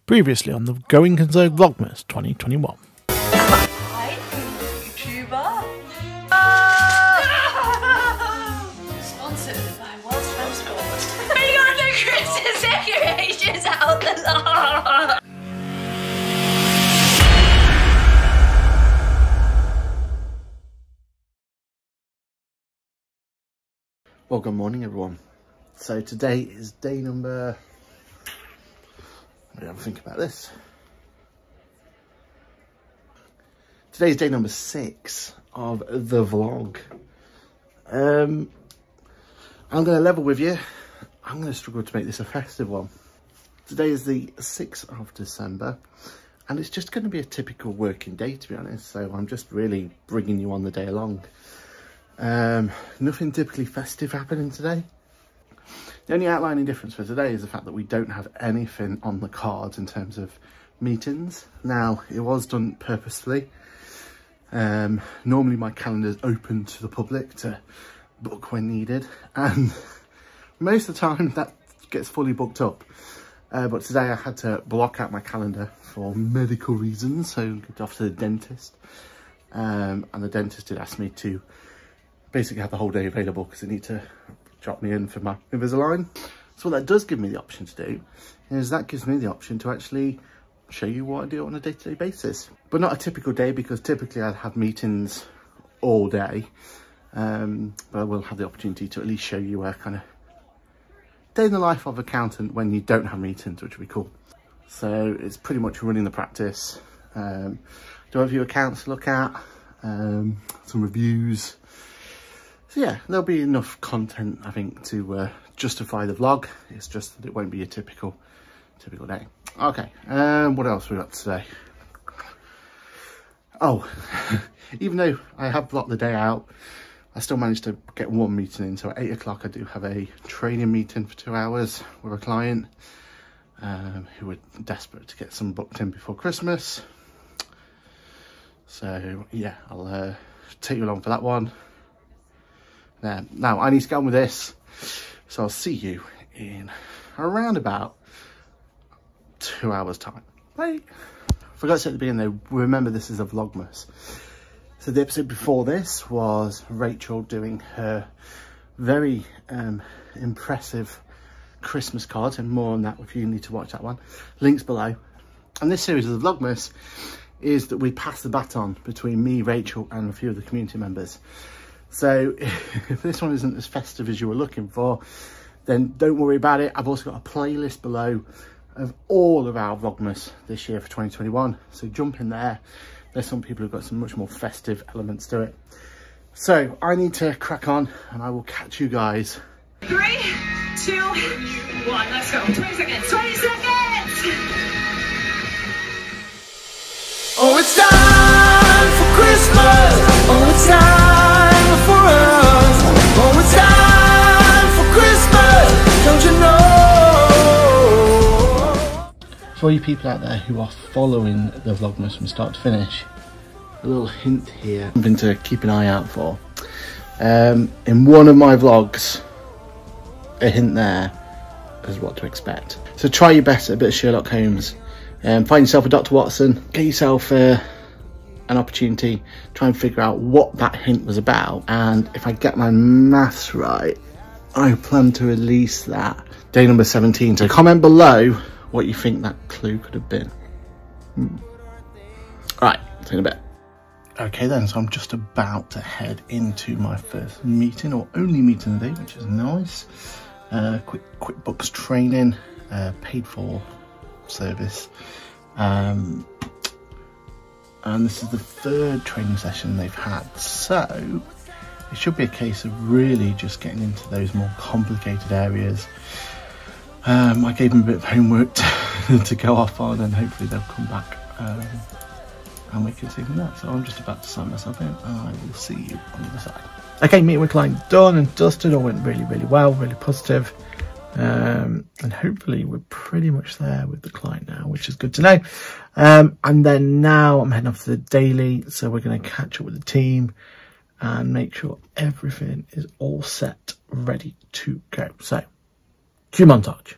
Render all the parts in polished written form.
Previously on the Going Concern VLOGMAS 2021. Hi, YouTuber. Sponsored by World's Film Sport. We got the Christmas decorations out the lot. Well, good morning, everyone. So today is day number... Let me have a think about this. Today's day number 6 of the vlog. I'm going to level with you. I'm going to struggle to make this a festive one. Today is the 6th of December, and it's just going to be a typical working day, to be honest. So I'm just really bringing you on the day along. Nothing typically festive happening today. The only outlining difference for today is the fact that we don't have anything on the cards in terms of meetings. Now, it was done purposefully. Normally my calendar is open to the public to book when needed, and most of the time that gets fully booked up. But today I had to block out my calendar for medical reasons, so I got off to the dentist. And the dentist did ask me to basically have the whole day available because they need to drop me in for my Invisalign. So what that does give me the option to do is that gives me the option to actually show you what I do on a day-to-day basis. But not a typical day, because typically I'd have meetings all day. But I will have the opportunity to at least show you a kind of day in the life of an accountant when you don't have meetings, which would be cool. So it's pretty much running the practice. Do have a few accounts to look at, some reviews. So yeah, there'll be enough content, I think, to justify the vlog. It's just that it won't be a typical day. Okay, what else we got today? Oh, even though I have blocked the day out, I still managed to get one meeting in. So at 8 o'clock, I do have a training meeting for 2 hours with a client who are desperate to get some booked in before Christmas. So yeah, I'll take you along for that one. Now I need to get on with this, so I'll see you in around about 2 hours time. Bye. Forgot to say at the beginning though, remember this is a vlogmas. So the episode before this was Rachel doing her very impressive Christmas cards, and more on that if you need to watch that one. Links below. And this series of the vlogmas is that we pass the baton between me, Rachel, and a few of the community members. So if this one isn't as festive as you were looking for, then don't worry about it. I've also got a playlist below of all of our vlogmas this year for 2021. So jump in there. There's some people who've got some much more festive elements to it. So I need to crack on, and I will catch you guys. 3, 2, 1, let's go. 20 seconds. 20 seconds! Oh, it's time for Christmas. Oh, it's time for us. Oh, it's time for Christmas. Don't you know? For you people out there who are following the vlogmas from start to finish, a little hint here, something to keep an eye out for. In one of my vlogs, a hint there is what to expect. So try your best at a bit of Sherlock Holmes. Find yourself a Dr. Watson, get yourself an opportunity, try and figure out what that hint was about. And if I get my maths right, I plan to release that day number 17. So comment below what you think that clue could have been. Right, see you in a bit. Okay then, so I'm just about to head into my first meeting, or only meeting of the day, which is nice. QuickBooks training, paid for service. And this is the 3rd training session they've had. So it should be a case of really just getting into those more complicated areas. I gave them a bit of homework to go off on, and hopefully they'll come back and we can see from that. So I'm just about to sign myself in, and I will see you on the other side. Okay, meeting with client done and dusted. All went really, really well, really positive. And hopefully we're pretty much there with the client now, which is good to know. And then now I'm heading off to the daily, so we're going to catch up with the team and make sure everything is all set, ready to go. So cue montage.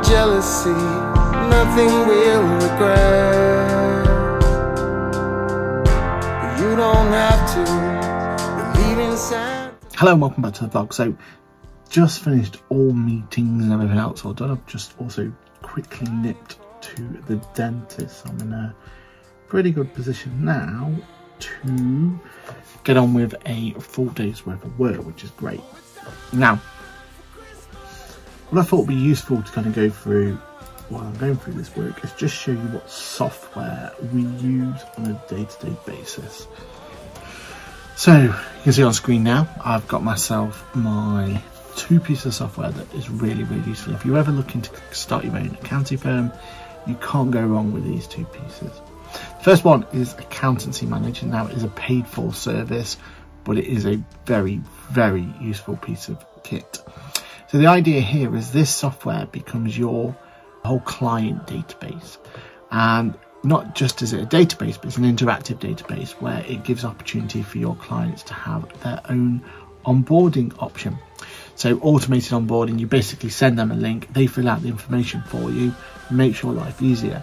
jealousy, nothing we'll regret. You don't have to believe inside. Hello and welcome back to the vlog. So just finished all meetings and everything else all done. I've just also quickly nipped to the dentist. I'm in a pretty good position now to get on with a full day's worth of work, which is great. Now, what I thought would be useful to kind of go through while I'm going through this work is just show you what software we use on a day-to-day basis. So you can see on screen now, I've got myself my two pieces of software that is really useful. If you're ever looking to start your own accounting firm, you can't go wrong with these two pieces. The first one is Accountancy Manager. Now it is a paid for service, but it is a very useful piece of kit. So the idea here is this software becomes your whole client database, and not just is it a database, but it's an interactive database where it gives opportunity for your clients to have their own onboarding option. So automated onboarding, you basically send them a link, they fill out the information for you, makes your life easier.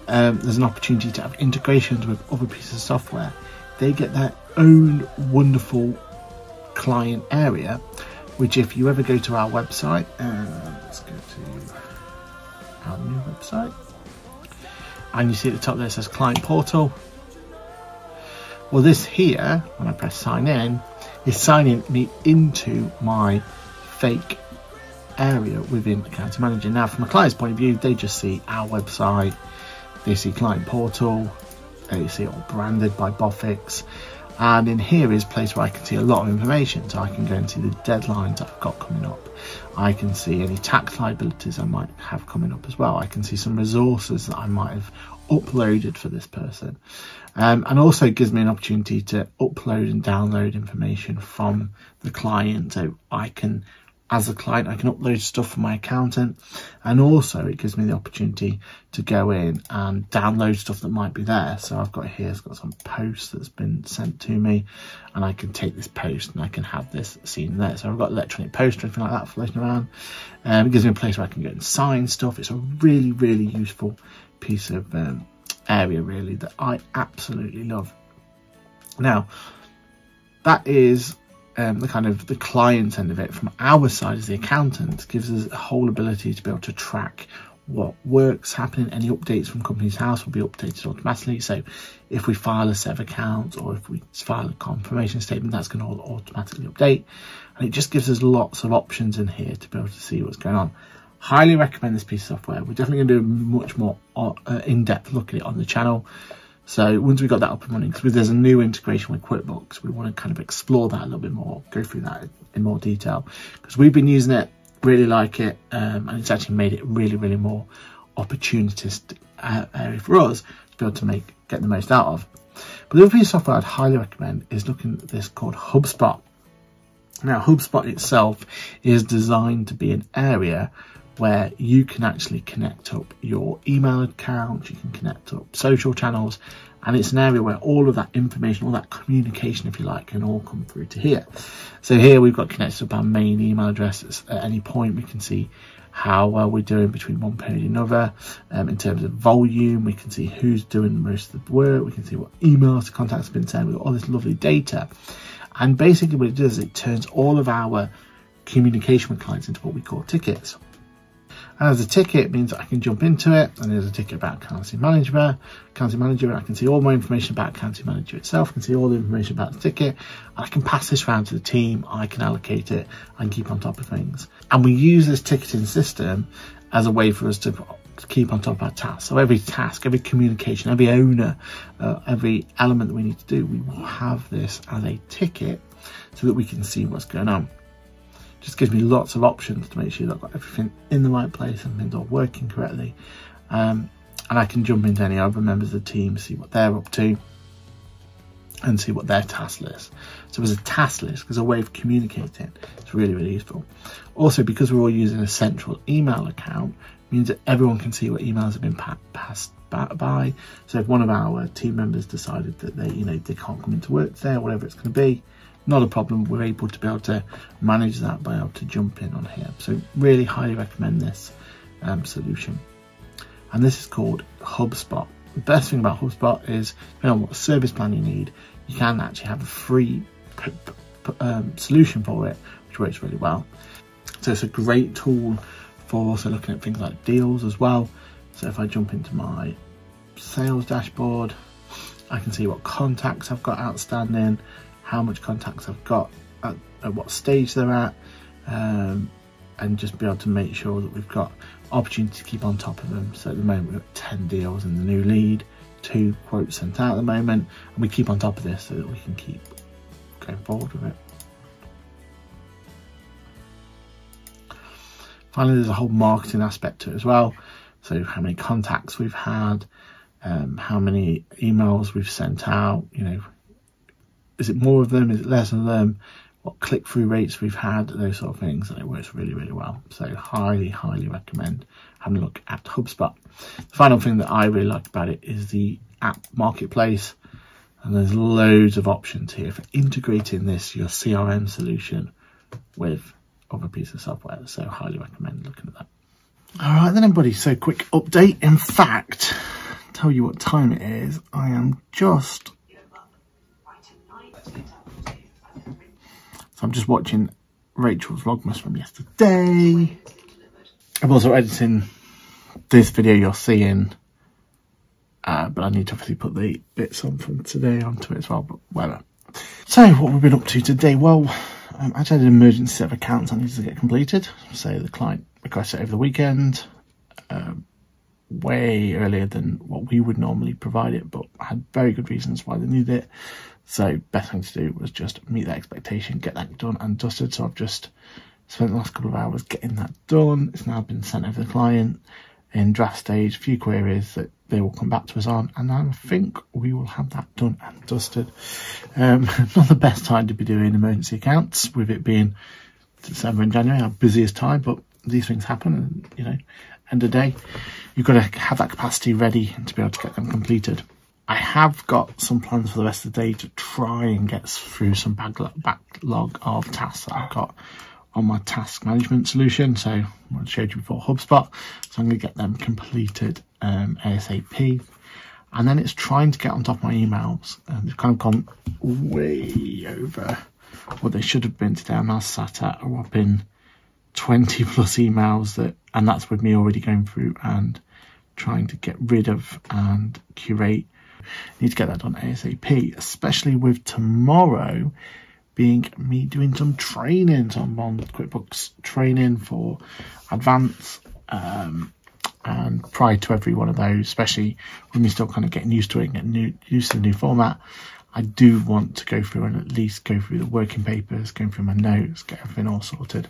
There's an opportunity to have integrations with other pieces of software. They get their own wonderful client area, which if you ever go to our website, let's go to our new website, and you see at the top there it says Client Portal. Well, this here, when I press sign in, is signing me into my fake area within Accounting Manager. Now, from a client's point of view, they just see our website, they see Client Portal, they see it all branded by Boffix, and in here is a place where I can see a lot of information. So I can go and see the deadlines I've got coming up. I can see any tax liabilities I might have coming up as well. I can see some resources that I might have uploaded for this person. And also it gives me an opportunity to upload and download information from the client. So I can, as a client, I can upload stuff from my accountant, and also it gives me the opportunity to go in and download stuff that might be there. So I've got here, it's got some posts that's been sent to me, and I can take this post and I can have this seen there. So I've got electronic post or anything like that floating around. It gives me a place where I can go and sign stuff. It's a really useful piece of area really that I absolutely love. Now that is the kind of the client end of it. From our side as the accountant, gives us a whole ability to be able to track what work's happening. Any updates from Company's House will be updated automatically. So if we file a set of accounts or if we file a confirmation statement, that's going to automatically update, and it just gives us lots of options in here to be able to see what's going on. Highly recommend this piece of software. We're definitely going to do a much more in-depth look at it on the channel. So once we got that up and running, because there's a new integration with QuickBooks, we want to kind of explore that a little bit more, go through that in more detail, because we've been using it, really like it, and it's actually made it really more opportunistic area for us to be able to get the most out of. But the other piece of software I'd highly recommend is looking at this called HubSpot. Now HubSpot itself is designed to be an area where you can actually connect up your email account, you can connect up social channels, and it's an area where all of that information, all that communication, if you like, can all come through to here. So here we've got connected up our main email addresses. At any point we can see how well we're doing between one period and another. In terms of volume, we can see who's doing most of the work, we can see what emails to contacts have been sent, we've got all this lovely data. And basically what it does is it turns all of our communication with clients into what we call tickets. And as a ticket, it means I can jump into it, and there's a ticket about Accountancy Manager, and I can see all my information about Accountancy Manager itself, I can see all the information about the ticket, and I can pass this around to the team, I can allocate it and keep on top of things. And we use this ticketing system as a way for us to keep on top of our tasks. So every task, every communication, every owner, every element that we need to do, we will have this as a ticket so that we can see what's going on. Just gives me lots of options to make sure that I've got everything in the right place and things are working correctly. And I can jump into any other members of the team, see what they're up to, and see what their task list. So as a task list, as a way of communicating, it's really useful. Also, because we're all using a central email account, means that everyone can see what emails have been passed by. So if one of our team members decided that they can't come into work today or whatever it's going to be, not a problem. We're able to be able to manage that by able to jump in on here. So really highly recommend this solution. And this is called HubSpot. The best thing about HubSpot is, depending on what service plan you need, you can actually have a free solution for it, which works really well. So it's a great tool for also looking at things like deals as well. So if I jump into my sales dashboard, I can see what contacts I've got outstanding, how much contacts I've got, at what stage they're at, and just be able to make sure that we've got opportunity to keep on top of them. So at the moment we've got 10 deals in the new lead, 2 quotes sent out at the moment, and we keep on top of this so that we can keep going forward with it. Finally, there's a whole marketing aspect to it as well. So how many contacts we've had, how many emails we've sent out, you know, is it more of them, is it less of them, what click-through rates we've had, those sort of things, and it works really, really well. So highly recommend having a look at HubSpot. The final thing that I really like about it is the app marketplace, and there's loads of options here for integrating this, your CRM solution, with other pieces of software. So highly recommend looking at that. All right then, everybody, so quick update. In fact, tell you what time it is. I am just... So I'm just watching Rachel's VLOGMAS from yesterday. I'm also editing this video you're seeing, but I need to obviously put the bits on from today onto it as well, but whatever. So what we've been up to today, well, I actually had an emergency set of accounts I needed to get completed. So the client requested it over the weekend, way earlier than what we would normally provide it, but I had very good reasons why they needed it. So best thing to do was just meet that expectation, get that done and dusted. So I've just spent the last couple of hours getting that done. It's now been sent over to the client in draft stage, a few queries that they will come back to us on, and I think we will have that done and dusted. Not the best time to be doing emergency accounts, with it being December and January, our busiest time, but these things happen, and you know, end of the day, you've got to have that capacity ready to be able to get them completed. I have got some plans for the rest of the day to try and get through some backlog of tasks that I've got on my task management solution. So I showed you before, HubSpot. So I'm going to get them completed ASAP. And then it's trying to get on top of my emails. They've kind of gone way over what they should have been today. I'm now sat at a whopping 20 plus emails, and that's with me already going through and trying to get rid of and curate. Need to get that done ASAP, especially with tomorrow being me doing some training. So I'm on QuickBooks training for advanced, and prior to every one of those, especially when we're still kind of getting used to it, getting used to the new format, I do want to go through and at least go through the working papers, going through my notes, get everything all sorted,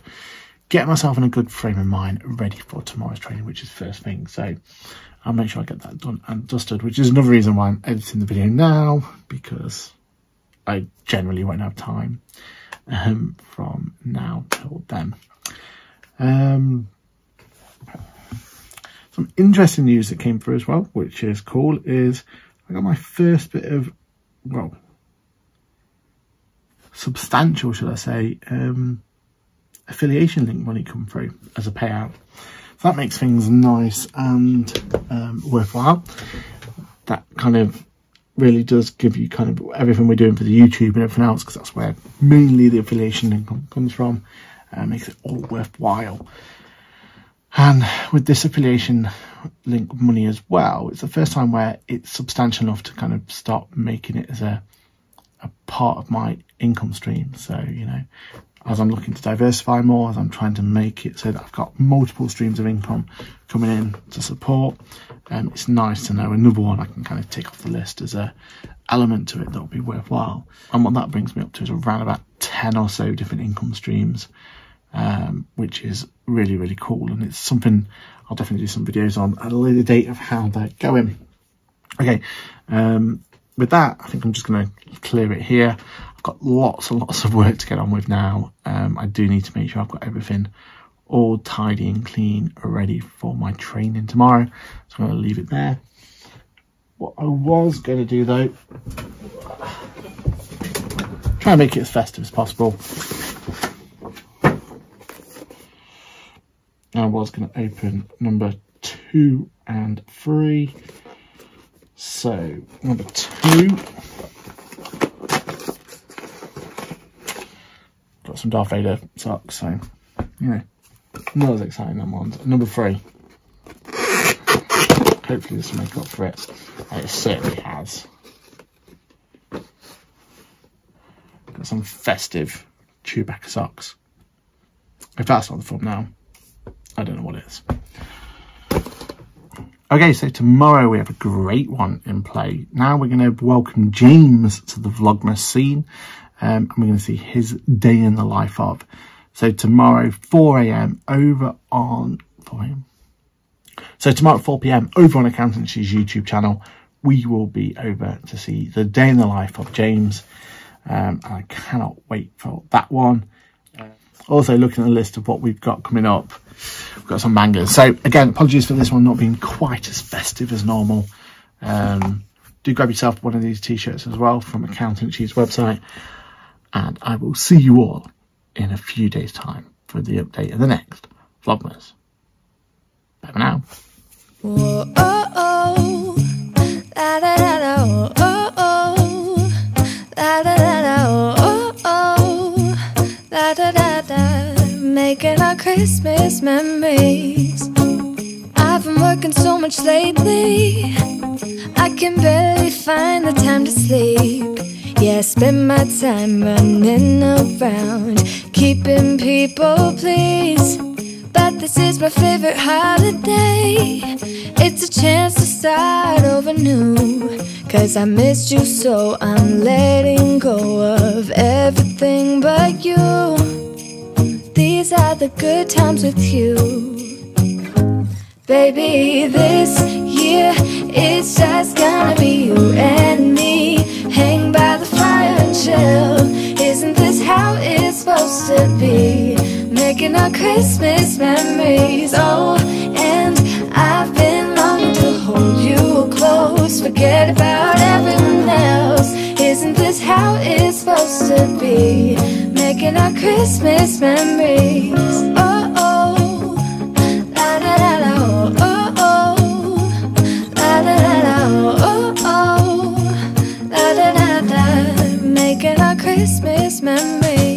get myself in a good frame of mind, ready for tomorrow's training, which is first thing. So I'll make sure I get that done and dusted, which is another reason why I'm editing the video now, because I generally won't have time from now till then. Some interesting news that came through as well, which is cool, is I got my first bit of, well, substantial, should I say, affiliation link money come through as a payout. So that makes things nice and worthwhile. That kind of really does give you kind of everything we're doing for the YouTube and everything else, because that's where mainly the affiliation income comes from. Makes it all worthwhile. And with this affiliation link money as well, it's the first time where it's substantial enough to kind of start making it as a part of my income stream. So, you know, as I'm looking to diversify more, as I'm trying to make it so that I've got multiple streams of income coming in to support, it's nice to know another one I can kind of tick off the list as a element to it that will be worthwhile. And what that brings me up to is around about 10 or so different income streams, which is really, really cool. And it's something I'll definitely do some videos on at a later date of how they're going. Okay, with that, I think I'm just going to clear it here. I've got lots and lots of work to get on with now. I do need to make sure I've got everything all tidy and clean, ready for my training tomorrow. So I'm going to leave it there. What I was going to do though, try and make it as festive as possible. I was going to open number 2 and 3. So, number 2. Got some Darth Vader socks, so, you know, not as exciting than ones. Number 3. Hopefully this will make up for it. And it certainly has. Got some festive Chewbacca socks. If that's not the thumbnail, I don't know what it is. Okay, so tomorrow we have a great one in play. Now we're going to welcome James to the Vlogmas scene. And we're going to see his day in the life of. So tomorrow, 4 AM over on 4 AM. So tomorrow at 4 PM over on Accountancy's YouTube channel, we will be over to see the day in the life of James. And I cannot wait for that one. Also looking at the list of what we've got coming up, we've got some bangers. So again, apologies for this one not being quite as festive as normal. Do grab yourself one of these t-shirts as well from Accountancy's website. And I will see you all in a few days' time for the update of the next Vlogmas. Bye for now. Whoa, oh, oh. La, da, da, da, oh, oh, oh. La, da, da, da, oh, oh, oh. La, da, da, da. Making our Christmas memories. I've been working so much lately, I can barely find the time to sleep. Yeah, I spend my time running around, keeping people pleased. But this is my favorite holiday. It's a chance to start over new. Cause I missed you, so I'm letting go of everything but you. These are the good times with you. Baby, this year it's just gonna be you and me. Hang by the fire and chill. Isn't this how it's supposed to be? Making our Christmas memories. Oh, and I've been longing to hold you close. Forget about everyone else. Isn't this how it's supposed to be? Making our Christmas memories. Oh, oh, la da da da, oh, oh, oh, la da da da, oh, oh, oh, la da da da. Making our Christmas memories.